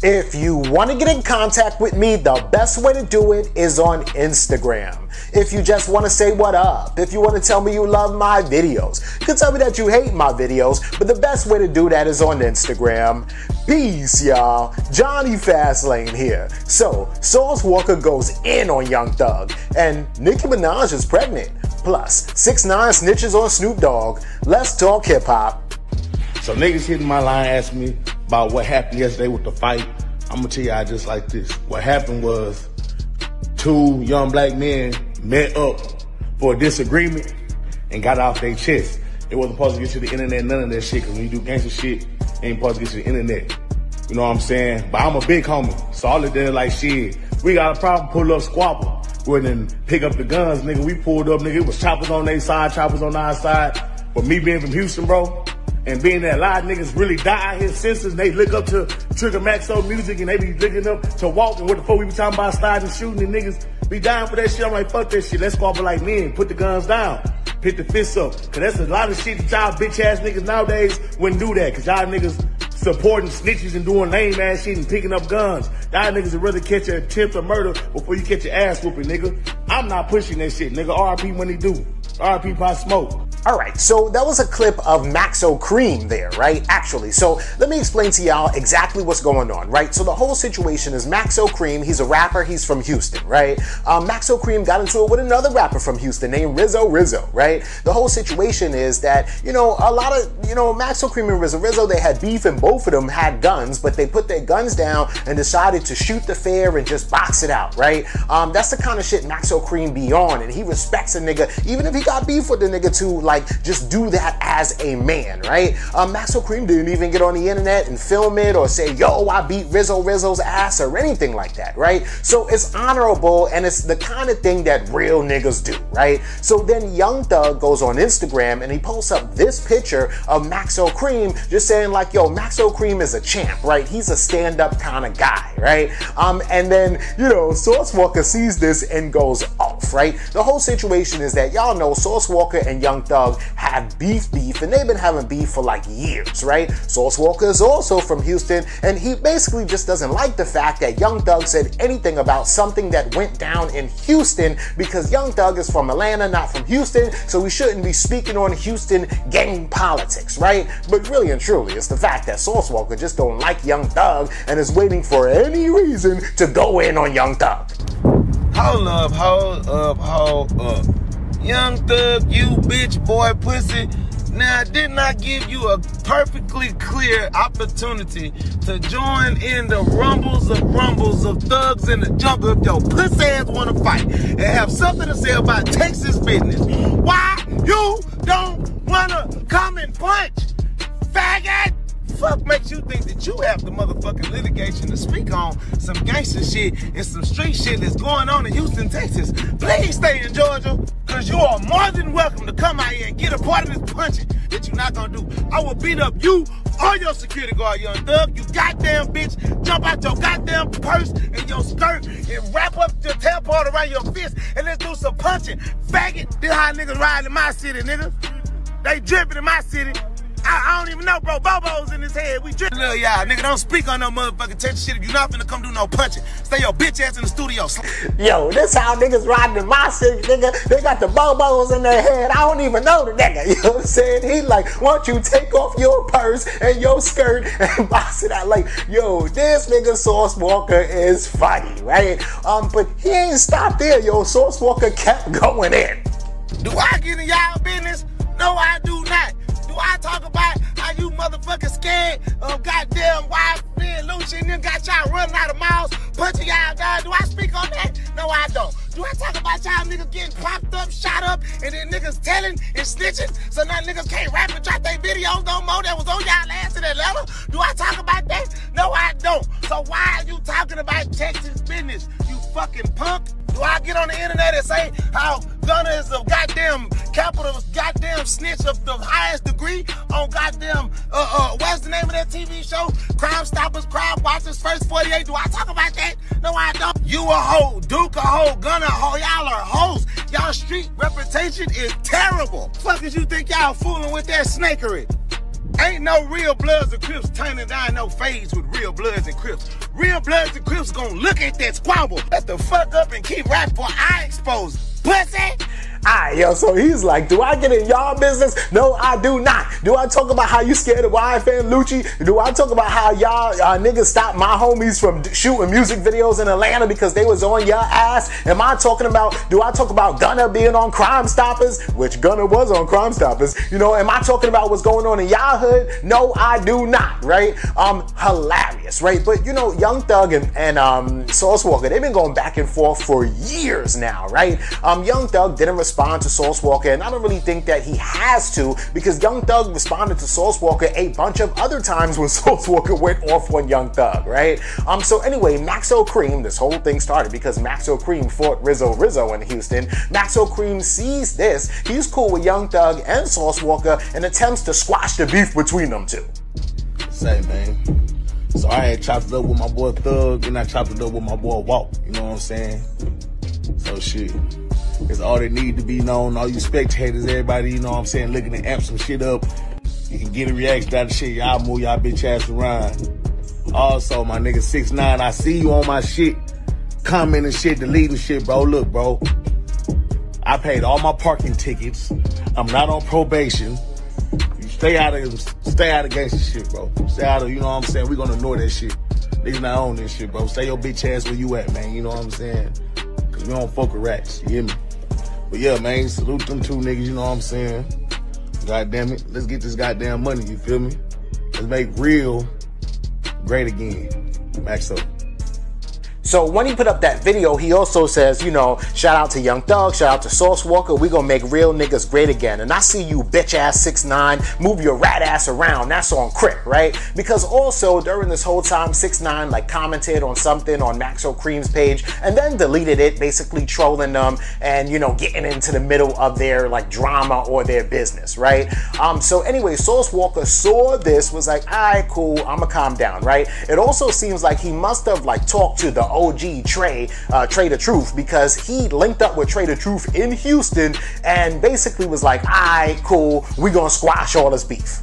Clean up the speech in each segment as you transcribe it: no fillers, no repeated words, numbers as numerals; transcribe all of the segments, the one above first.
If you want to get in contact with me, the best way to do it is on Instagram. If you just want to say what up, if you want to tell me you love my videos, you can tell me that you hate my videos, but the best way to do that is on Instagram. Peace, y'all. Johnny Fastlane here. So, Sauce Walka goes in on Young Thug, and Nicki Minaj is pregnant. Plus, 6ix9ine snitches on Snoop Dogg. Let's talk hip-hop. So niggas hitting my line asking me about what happened yesterday with the fight. I'm gonna tell y'all just like this. What happened was 2 young black men met up for a disagreement and got off their chest. It wasn't supposed to get to the internet, none of that shit, because when you do gangster shit, it ain't supposed to get to the internet. You know what I'm saying? But I'm a big homie, so all of them like shit. We got a problem, pull up, squabble. We didn't pick up the guns, nigga. We pulled up, nigga. It was choppers on their side, choppers on our side. But me being from Houston, bro, and being that a lot of niggas really die out here senses, they look up to Trigger Maxo music and they be looking up to Walk, and what the fuck we be talking about, sliding and shooting, and niggas be dying for that shit. I'm like, fuck that shit. Let's squabble like men. Put the guns down. Pick the fists up. Cause that's a lot of shit that y'all bitch ass niggas nowadays wouldn't do that. Cause y'all niggas supporting snitches and doing lame ass shit and picking up guns. Y'all niggas would rather catch an attempt of murder before you catch your ass whooping, nigga. I'm not pushing that shit, nigga. RIP when they do. RIP Pop Smoke. Alright, so that was a clip of Maxo Cream there, right? Actually, so let me explain to y'all exactly what's going on, right? So the whole situation is Maxo Cream, he's a rapper, he's from Houston, right? Maxo Cream got into it with another rapper from Houston named Rizzo, right? The whole situation is that, a lot of, Maxo Cream and Rizzo, they had beef and both of them had guns, but they put their guns down and decided to shoot the fair and just box it out, right? That's the kind of shit Maxo Cream be on, and he respects a nigga, even if he got beef with the nigga too, like, just do that as a man, right? Maxo Cream didn't even get on the internet and film it or say, yo, I beat Rizzo's ass or anything like that, right? So it's honorable and it's the kind of thing that real niggas do, right? So then Young Thug goes on Instagram and he posts up this picture of Maxo Cream just saying like, yo, Maxo Cream is a champ, right? He's a stand-up kind of guy, right? And then, Sauce Walka sees this and goes off, right? The whole situation is that y'all know Sauce Walka and Young Thug have beef, and they've been having beef for like years, right? Sauce Walka is also from Houston, and he basically just doesn't like the fact that Young Thug said anything about something that went down in Houston, because Young Thug is from Atlanta, not from Houston, so we shouldn't be speaking on Houston gang politics, right? But really and truly, it's the fact that Sauce Walka just don't like Young Thug and is waiting for any reason to go in on Young Thug. Hold up. Young Thug, you bitch boy pussy. Now, didn't I give you a perfectly clear opportunity to join in the rumbles of thugs in the jungle if your pussy ass wanna fight and have something to say about Texas business? Why you don't wanna come and punch, faggot? Fuck makes you think that you have the motherfucking litigation to speak on some gangster shit and some street shit that's going on in Houston, Texas? Please stay in Georgia, because you are more than welcome to come out here and get a part of this punching that you're not gonna do. I will beat up you or your security guard, Young Thug. You goddamn bitch. Jump out your goddamn purse and your skirt and wrap up your tailport around your fist and let's do some punching. Faggot, this how niggas ride in my city, nigga. They dripping in my city. I don't even know, bro. Bobo's in his head. We dripping. Little y'all, nigga, don't speak on no motherfucking Texas shit if you not finna come do no punching. Stay your bitch ass in the studio. Yo, this how niggas riding in my city, nigga. They got the Bobos in their head. I don't even know the nigga. You know what I'm saying? He like, why don't you take off your purse and your skirt and box it out? Like, yo, this nigga Sauce Walka is funny, right? But he ain't stopped there, yo. Sauce Walka kept going in. Do I get in y'all business? No, I do not. I talk about how you motherfuckers scared of goddamn why and Lucci and them got y'all running out of mouths, punching y'all down. Do I speak on that? No, I don't. Do I talk about y'all niggas getting popped up, shot up, and then niggas telling and snitching so now niggas can't rap and drop their videos no more that was on y'all ass in Atlanta? Do I talk about that? No, I don't. So why are you talking about Texas business, you fucking punk? Do I get on the internet and say how Gunna is a goddamn capital goddamn snitch of the highest degree on goddamn, what's the name of that TV show? Crime Stoppers, Crime Watchers, First 48. Do I talk about that? No, I don't. You a hoe, Duke a hoe, Gunna a hoe. Y'all are hoes. Y'all street reputation is terrible. Fuck is you think y'all fooling with that snakery? Ain't no real Bloods and Crips turning down no fades with real Bloods and Crips. Real Bloods and Crips gonna look at that squabble, let the fuck up and keep rapping for I expose pussy. Alright, yo, so he's like, do I get in y'all business? No, I do not. Do I talk about how you scared of YFN Lucci? Do I talk about how y'all niggas stopped my homies from shooting music videos in Atlanta because they was on your ass? Do I talk about Gunna being on Crime Stoppers? Which Gunna was on Crime Stoppers. You know, am I talking about what's going on in y'all hood? No, I do not, right? Hilarious, right? But you know, Young Thug and Sauce Walka, they've been going back and forth for years now, right? Young Thug didn't respond to Sauce Walka, and I don't really think that he has to, because Young Thug responded to Sauce Walka a bunch of other times when Sauce Walka went off on Young Thug, right? So anyway, Maxo Kream, this whole thing started because Maxo Kream fought Rizzo in Houston. Maxo Kream sees this, he's cool with Young Thug and Sauce Walka, and attempts to squash the beef between them two. Say, man. So I had chopped it up with my boy Thug, and I chopped it up with my boy Walk, you know what I'm saying? So shit. It's all that need to be known. All you spectators, everybody, you know what I'm saying, looking to amp some shit up. You can get a reaction out of shit. Y'all move y'all bitch ass around. Also, my nigga 6ix9ine, I see you on my shit, commenting shit, deleting shit, bro. Look, bro, I paid all my parking tickets. I'm not on probation. You stay out of gangster shit, bro. Stay out of, you know what I'm saying? We gonna ignore that shit. Niggas not on this shit, bro. Stay your bitch ass where you at, man. You know what I'm saying? Cause we don't fuck with rats. You hear me? But yeah, man, salute them two niggas, you know what I'm saying? God damn it, let's get this goddamn money, you feel me? Let's make real great again. Maxo. So when he put up that video, he also says, you know, shout out to Young Thug, shout out to Sauce Walka, we gonna make real niggas great again. And I see you bitch ass 6ix9ine, move your rat ass around. That's on Crip, right? Because also during this whole time, 6ix9ine like commented on something on Maxo Kream's page and then deleted it, basically trolling them and, you know, getting into the middle of their like drama or their business, right? So anyway, Sauce Walka saw this, was like, alright, cool, I'ma calm down, right? It also seems like he must have like talked to the OG Trey the Truth, because he linked up with Trey the Truth in Houston and basically was like, alright, cool, we gonna squash all this beef.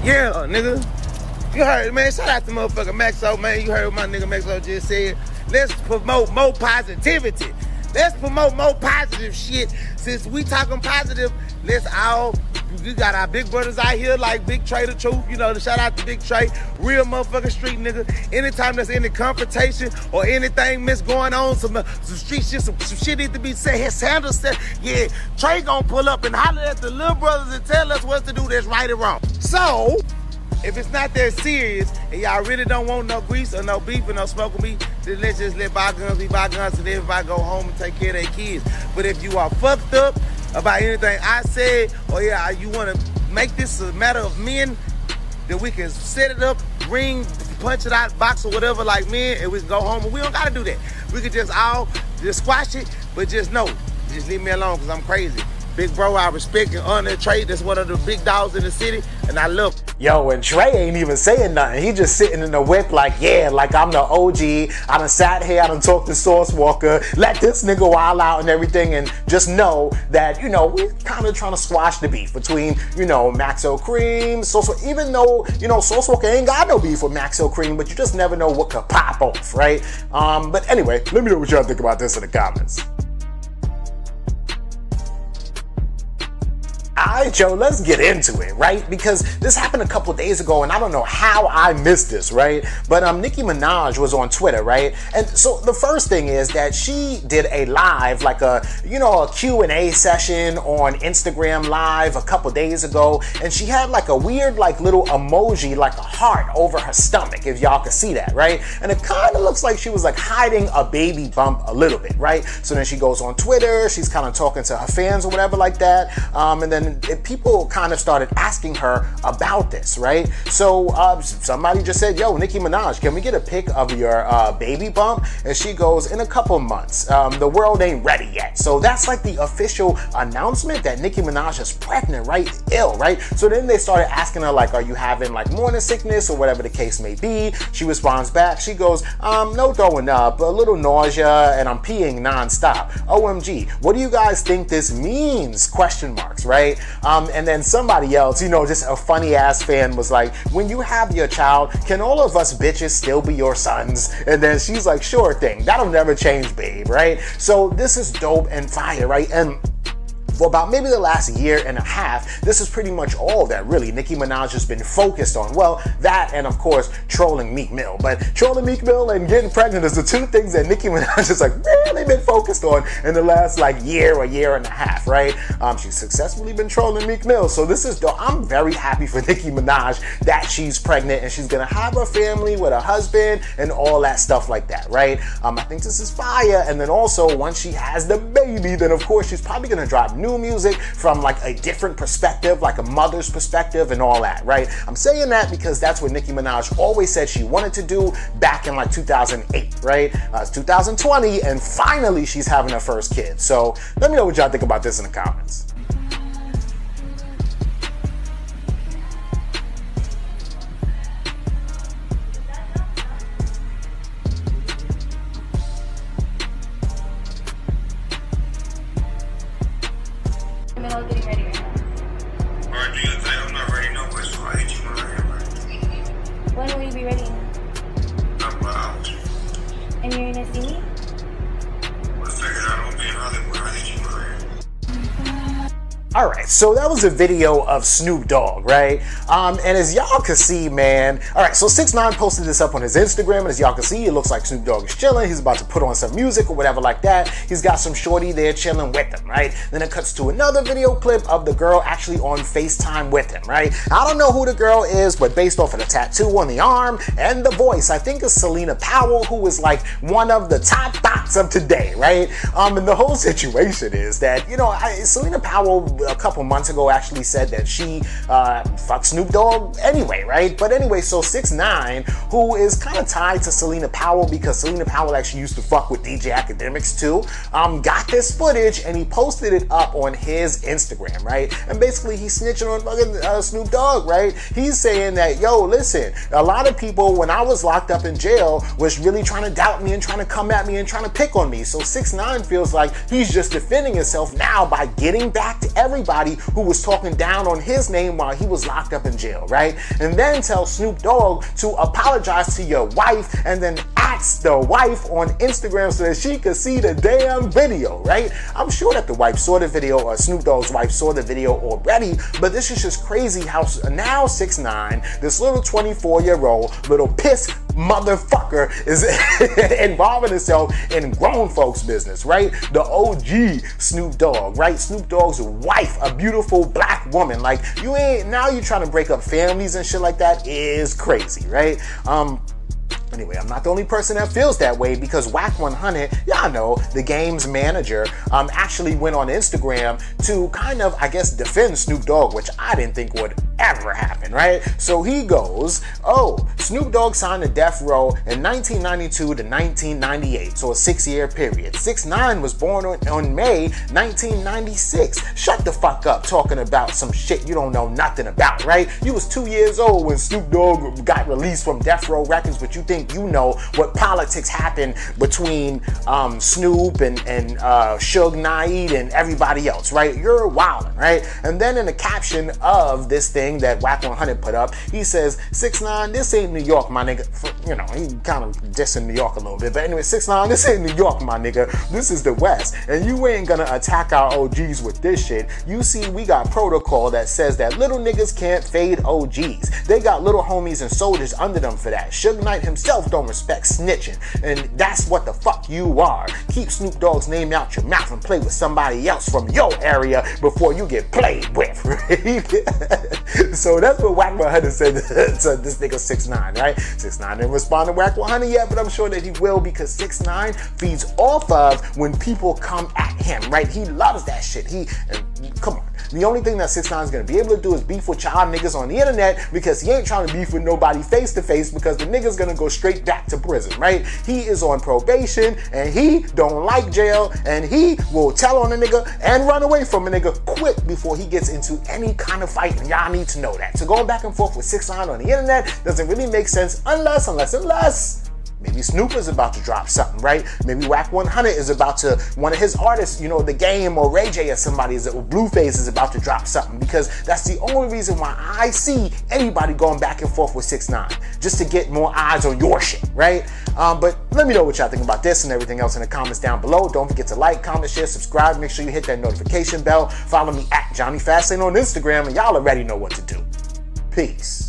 Yeah, nigga. You heard, man. Shout out to motherfucker Maxo, man. You heard what my nigga Maxo just said. Let's promote more positivity. Let's promote more positive shit. Since we talking positive, let's all, we got our big brothers out here like Big Trey the Truth, you know, shout out to Big Trey, real motherfucking street nigga. Anytime there's any confrontation or anything miss going on, some street shit, some shit need to be said, his handle said, yeah, Trey gonna pull up and holler at the little brothers and tell us what to do that's right or wrong. So, if it's not that serious and y'all really don't want no grease or no beef or no smoke with me, then let's just let bygones be bygones and everybody go home and take care of their kids. But if you are fucked up about anything I said, or yeah, you want to make this a matter of men, then we can set it up, ring, punch it out, box or whatever like men, and we can go home. And we don't got to do that. We can just all just squash it, but just know, just leave me alone because I'm crazy. Big bro, I respect and honor Trey. That's one of the big dogs in the city, and I love him. Yo, and Trey ain't even saying nothing. He just sitting in the whip like, yeah, like I'm the OG. I done sat here, I done talked to Sauce Walka. Let this nigga wild out and everything, and just know that, you know, we're kind of trying to squash the beef between, you know, Maxo Kream, even though, you know, Sauce Walka ain't got no beef with Maxo Kream, but you just never know what could pop off, right? But anyway, let me know what y'all think about this in the comments. Alright, Joe, let's get into it, right? Because this happened a couple of days ago, and I don't know how I missed this, right? But Nicki Minaj was on Twitter, right? And so the first thing is that she did a live, like a, you know, a Q&A session on Instagram Live a couple days ago, and she had like a weird, like little emoji, like a heart over her stomach, if y'all could see that, right? And it kind of looks like she was like hiding a baby bump a little bit, right? So then she goes on Twitter, she's kind of talking to her fans or whatever like that, and then people kind of started asking her about this, right? So somebody just said, yo, Nicki Minaj, can we get a pic of your baby bump? And she goes, in a couple months. The world ain't ready yet. So that's like the official announcement that Nicki Minaj is pregnant, right? Ill, right? So then they started asking her, like, are you having like morning sickness or whatever the case may be? She responds back, she goes, no throwing up, a little nausea, and I'm peeing nonstop. OMG, what do you guys think this means? Question marks, lyrics, right? And then somebody else, you know, just a funny ass fan was like, when you have your child, can all of us bitches still be your sons? And then she's like, sure thing, that'll never change, babe, right? So this is dope and fire, right? And for about maybe the last year and a half, this is pretty much all that really Nicki Minaj has been focused on. Well, that and of course trolling Meek Mill. But trolling Meek Mill and getting pregnant is the two things that Nicki Minaj has like really been focused on in the last like year or year and a half, right? She's successfully been trolling Meek Mill. So this is dope. I'm very happy for Nicki Minaj that she's pregnant and she's gonna have a family with a husband and all that stuff like that, right? I think this is fire. And then also once she has the baby, then of course she's probably gonna drop new music from like a different perspective, like a mother's perspective and all that, right? I'm saying that because that's what Nicki Minaj always said she wanted to do back in like 2008, right? It's 2020 and finally she's having her first kid. So let me know what y'all think about this in the comments. Getting ready right now. Or do you think I'm not ready no way, so I hate you when I am ready? When will you be ready? I'm out. And you're gonna see me? I figured I don't be in Hollywood. I hate you when I am. Alright, so that was a video of Snoop Dogg, right? And as y'all can see, man, alright, so 6ix9ine posted this up on his Instagram, and as y'all can see, it looks like Snoop Dogg is chilling. He's about to put on some music or whatever like that. He's got some shorty there chilling with him, right? Then it cuts to another video clip of the girl actually on FaceTime with him, right? I don't know who the girl is, but based off of the tattoo on the arm and the voice, I think it's Selena Powell, who is like one of the top thoughts of today, right? And the whole situation is that, you know, Selena Powell a couple months ago actually said that she fucked Snoop Dogg anyway, right? But anyway, so 6ix9ine, who is kind of tied to Selena Powell because Selena Powell actually used to fuck with DJ Academics too, got this footage and he posted it up on his Instagram, right? And basically he's snitching on fucking Snoop Dogg, right? He's saying that, yo, listen, a lot of people when I was locked up in jail was really trying to doubt me and trying to come at me and trying to pick on me. So 6ix9ine feels like he's just defending himself now by getting back to everybody who was talking down on his name while he was locked up in jail, right? And then tell Snoop Dogg to apologize to your wife and then ask the wife on Instagram so that she could see the damn video, right? I'm sure that the wife saw the video, or Snoop Dogg's wife saw the video already, but this is just crazy how now 6ix9ine, this little 24-year-old little piss motherfucker, is involving himself in grown folks business, right? The OG Snoop Dogg, right? Snoop Dogg's wife, a beautiful black woman. Like, you ain't, now you trying to break up families and shit like that is crazy, right? Anyway, I'm not the only person that feels that way because Wack 100, y'all know, the game's manager, actually went on Instagram to kind of, I guess, defend Snoop Dogg, which I didn't think would ever happen, right? So he goes, oh, Snoop Dogg signed to Death Row in 1992 to 1998, so a 6-year period. 6ix9ine was born on May 1996. Shut the fuck up talking about some shit you don't know nothing about, right? You was 2 years old when Snoop Dogg got released from Death Row Records, but you think you know what politics happened between Snoop and Suge Knight and everybody else, right? You're wildin', right? And then in the caption of this thing that Wack 100 put up, he says, 6ix9ine, this ain't New York, my nigga. You know, he kind of dissing New York a little bit, but anyway, 6ix9ine, this ain't New York, my nigga. This is the West, and you ain't gonna attack our OGs with this shit. You see, we got protocol that says that little niggas can't fade OGs. They got little homies and soldiers under them for that. Suge Knight himself don't respect snitching, and that's what the fuck you are. Keep Snoop Dogg's name out your mouth and play with somebody else from your area before you get played with, right? So that's what Wack 100 said to this nigga 6ix9ine, right? 6ix9ine didn't respond to Wack 100 yet, but I'm sure that he will because 6ix9ine feeds off of when people come at him, right? He loves that shit. Come on. The only thing that 6ix9ine is going to be able to do is beef with y'all niggas on the internet because he ain't trying to beef with nobody face to face because the nigga's going to go straight back to prison, right? He is on probation and he don't like jail and he will tell on a nigga and run away from a nigga quick before he gets into any kind of fight, and y'all need to know that. So going back and forth with 6ix9ine on the internet doesn't really make sense unless Maybe Snoop is about to drop something, right? Maybe Wack 100 is about to, one of his artists, you know, The Game or Ray J or somebody, or Blueface is about to drop something, because that's the only reason why I see anybody going back and forth with 6ix9ine, just to get more eyes on your shit, right? But let me know what y'all think about this and everything else in the comments down below. Don't forget to like, comment, share, subscribe. Make sure you hit that notification bell. Follow me at Johnny Fastlane on Instagram, and y'all already know what to do. Peace.